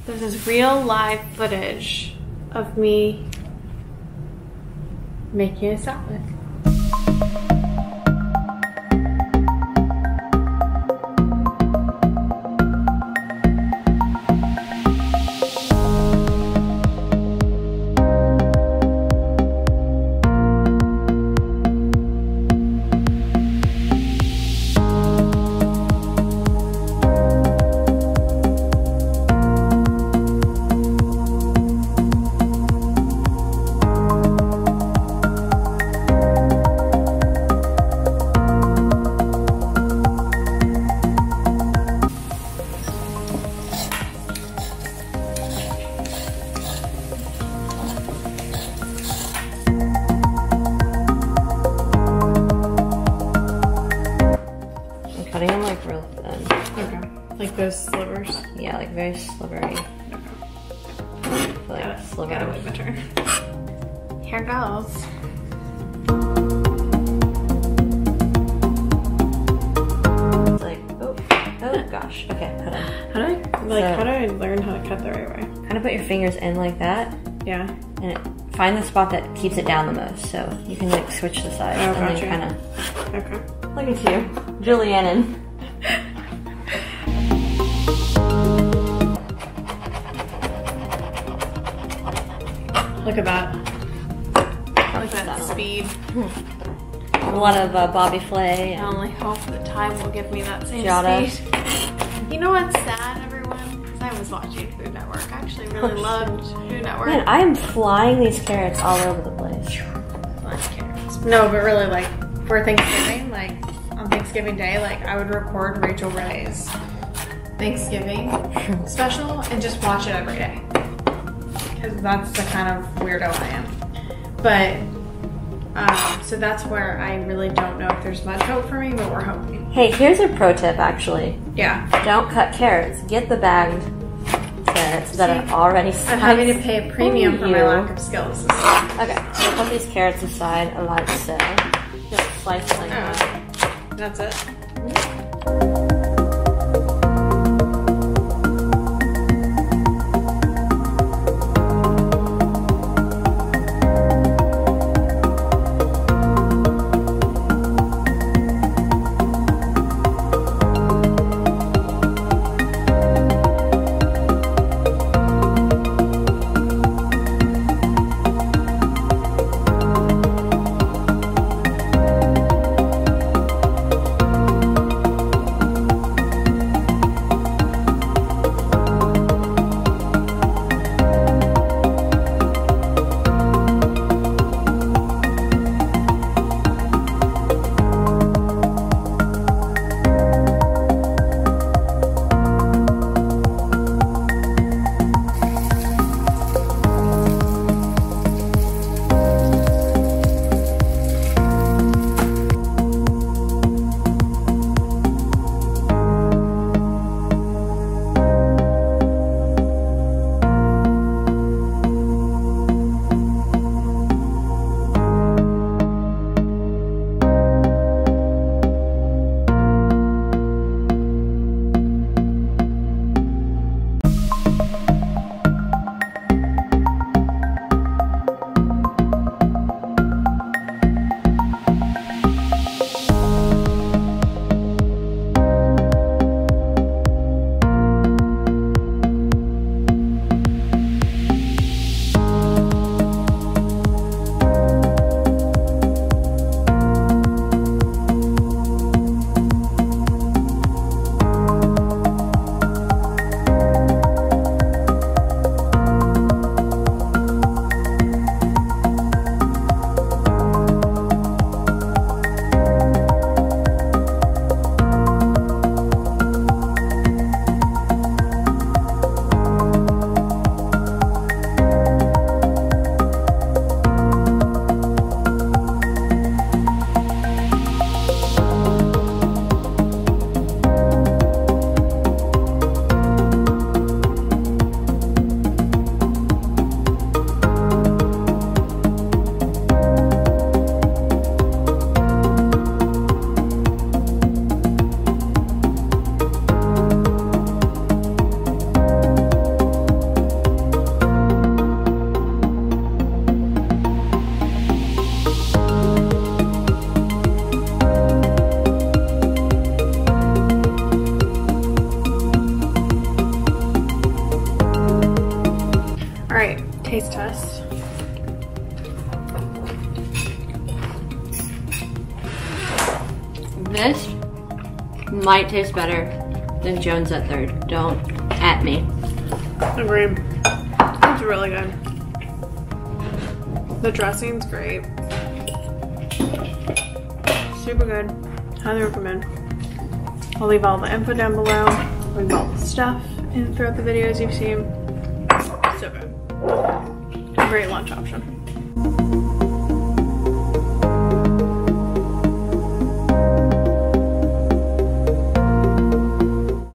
This is real live footage of me making a salad. Cutting them like real thin. Okay. Like those slivers? Yeah, like very slivery. Okay. Like slivers. Gotta wait my turn. Here goes. It's like, oh gosh. Okay, hold on. How do I learn how to cut the right way? Kind of put your fingers in like that. Yeah. And find the spot that keeps it down the most. So you can like switch the sides. Oh, and gotcha. then kind of. Okay. Look at you, Julianne. Look at that. Look at that speed. A lot of Bobby Flay. I only hope the time will give me that same Giada. speed. You know what's sad, everyone? Because I was watching Food Network. I actually really loved Food Network. Man, I am flying these carrots all over the place. Like carrots. No, but really, like for Thanksgiving, like on Thanksgiving Day, like I would record Rachel Ray's Thanksgiving special and just watch it every day. Because that's the kind of weirdo I am. But, so that's where I really don't know if there's much hope for me, but we're hoping. Hey, here's a pro tip actually. Yeah. Don't cut carrots. Get the bagged carrots that are already sliced. I'm having to pay a premium for my lack of skills. Okay, so put these carrots aside like so. Just slice them like that. That's it. Taste test. This might taste better than Jones at Third. Don't at me. Agreed. It's really good. The dressing's great. Super good. Highly recommend. I'll leave all the info down below. Leave all the stuff in throughout the videos you've seen. So good. A great lunch option.